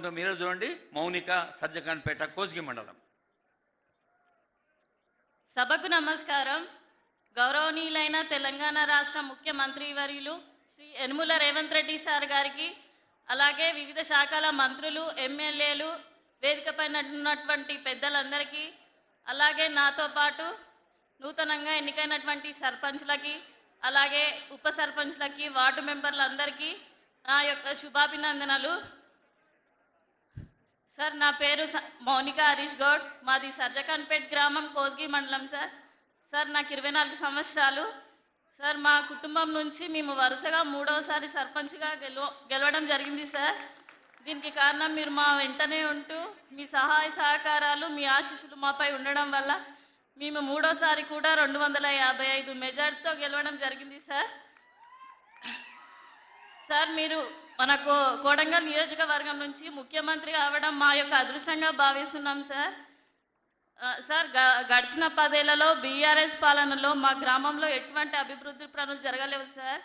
ఉందో మీరే చూడండి. మౌనిక, సజ్జకాన్పేట, కోసిగి మండలం. సభకు నమస్కారం. గౌరవనీయులైన తెలంగాణ రాష్ట్ర ముఖ్యమంత్రి వర్యులు శ్రీ యనుమల రేవంత్ రెడ్డి సార్ గారికి, అలాగే వివిధ శాఖల మంత్రులు, ఎమ్మెల్యేలు, వేదికపైన ఉన్నటువంటి పెద్దలందరికీ, అలాగే నాతో పాటు నూతనంగా ఎన్నికైనటువంటి సర్పంచ్లకి, అలాగే ఉప సర్పంచ్లకి, వార్డు మెంబర్లందరికీ నా యొక్క శుభాభినందనలు. సార్, నా పేరు మౌనిక హరీష్ గౌడ్. మాది సర్జకాన్పేట్ గ్రామం, కోస్గి మండలం. సార్ నాకు 24 సంవత్సరాలు. సార్, మా కుటుంబం నుంచి మేము వరుసగా 3వసారి సర్పంచ్గా గెలవడం జరిగింది సార్. దీనికి కారణం మీరు మా వెంటనే ఉంటూ మీ సహాయ సహకారాలు, మీ ఆశీస్సులు మాపై ఉండడం వల్ల మేము 3వసారి కూడా 255 మెజార్టీతో గెలవడం జరిగింది సార్. సార్, మీరు మన కోడంగల్ నియోజకవర్గం నుంచి ముఖ్యమంత్రి కావడం మా యొక్క అదృష్టంగా భావిస్తున్నాం సార్. సార్, గడిచిన 10 ఏళ్లలో బీఆర్ఎస్ పాలనలో మా గ్రామంలో ఎటువంటి అభివృద్ధి పనులు జరగలేవు సార్.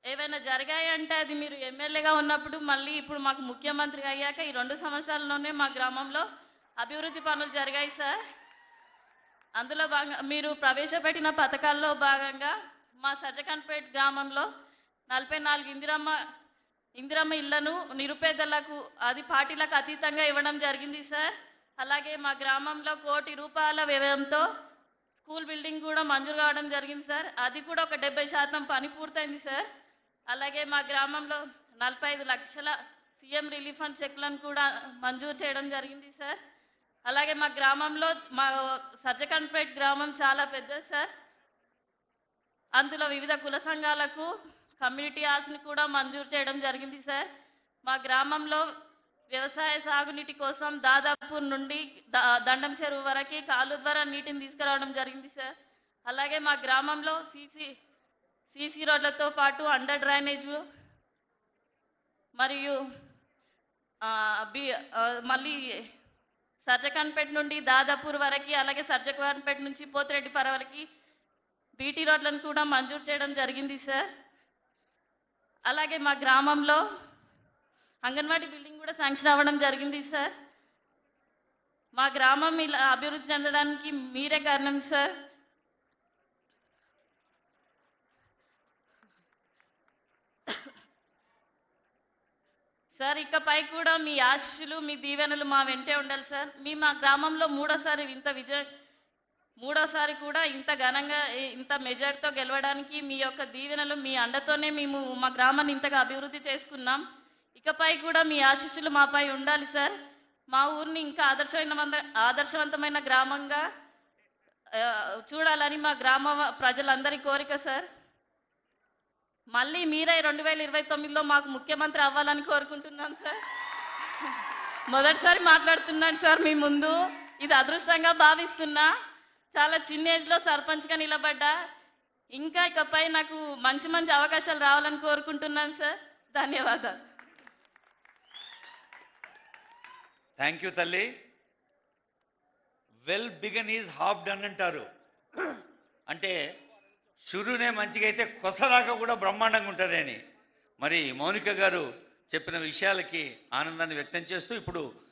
ఏవైనా జరిగాయంటే అది మీరు ఎమ్మెల్యేగా ఉన్నప్పుడు, మళ్ళీ ఇప్పుడు మాకు ముఖ్యమంత్రి అయ్యాక ఈ 2 సంవత్సరాల్లోనే మా గ్రామంలో అభివృద్ధి పనులు జరిగాయి సార్. అందులో భాగంగా మీరు ప్రవేశపెట్టిన పథకాల్లో భాగంగా మా సర్జకాన్పేట్ గ్రామంలో 44 ఇందిరమ్మ ఇళ్లను నిరుపేదలకు, అది పార్టీలకు అతీతంగా ఇవ్వడం జరిగింది సార్. అలాగే మా గ్రామంలో ₹1 కోటి వ్యయంతో స్కూల్ బిల్డింగ్ కూడా మంజూరు కావడం జరిగింది సార్. అది కూడా ఒక 70% పని పూర్తయింది సార్. అలాగే మా గ్రామంలో 45 లక్షల సీఎం రిలీఫ్ ఫండ్ చెక్లను కూడా మంజూరు చేయడం జరిగింది సార్. అలాగే మా గ్రామంలో, మా సర్జకాన్పేట్ గ్రామం చాలా పెద్దది సార్. అందులో వివిధ కుల సంఘాలకు కమ్యూనిటీ హాల్స్ని కూడా మంజూరు చేయడం జరిగింది సార్. మా గ్రామంలో వ్యవసాయ సాగునీటి కోసం దాదాపూర్ నుండి దండం చెరువు వరకు కాలువ ద్వారా నీటిని తీసుకురావడం జరిగింది సార్. అలాగే మా గ్రామంలో సీసీ రోడ్లతో పాటు అండర్ డ్రైనేజ్ మరియు మళ్ళీ సర్జకాన్పేట నుండి దాదాపూర్ వరకు, అలాగే సర్జకాన్పేట నుంచి పోతిరెడ్డిపర వరకు బీటీ రోడ్లను కూడా మంజూరు చేయడం జరిగింది సార్. అలాగే మా గ్రామంలో అంగన్వాడీ బిల్డింగ్ కూడా శాంక్షన్ అవ్వడం జరిగింది సార్. మా గ్రామం ఇలా అభివృద్ధి చెందడానికి మీరే కారణం సార్. సార్, ఇకపై కూడా మీ ఆశీస్సులు, మీ దీవెనలు మా వెంటే ఉండాలి సార్. మా గ్రామంలో మూడోసారి కూడా ఇంత ఘనంగా, ఇంత మెజార్టీతో గెలవడానికి మీ యొక్క దీవెనలు, మీ అండతోనే మేము మా గ్రామాన్ని ఇంతగా అభివృద్ధి చేసుకున్నాం. ఇకపై కూడా మీ ఆశీస్సులు మాపై ఉండాలి సార్. మా ఊరిని ఇంకా ఆదర్శవంతమైన గ్రామంగా చూడాలని మా గ్రామ ప్రజలందరి కోరిక సార్. మళ్ళీ మీరే 2029లో మాకు ముఖ్యమంత్రి అవ్వాలని కోరుకుంటున్నాను సార్. మొదటిసారి మాట్లాడుతున్నాను సార్ మీ ముందు. ఇది అదృష్టంగా భావిస్తున్నా. చాలా చిన్న ఏజ్లో సర్పంచ్గా నిలబడ్డా. ఇంకా ఇకపై నాకు మంచి మంచి అవకాశాలు రావాలని కోరుకుంటున్నాను సార్. ధన్యవాదాలు. థ్యాంక్ యూ తల్లి. Well began is half done అంటారు. అంటే షురునే మంచిగా అయితే కొసరాక కూడా బ్రహ్మాండంగా ఉంటుంది అని. మరి మౌనిక గారు చెప్పిన విషయాలకి ఆనందాన్ని వ్యక్తం చేస్తూ ఇప్పుడు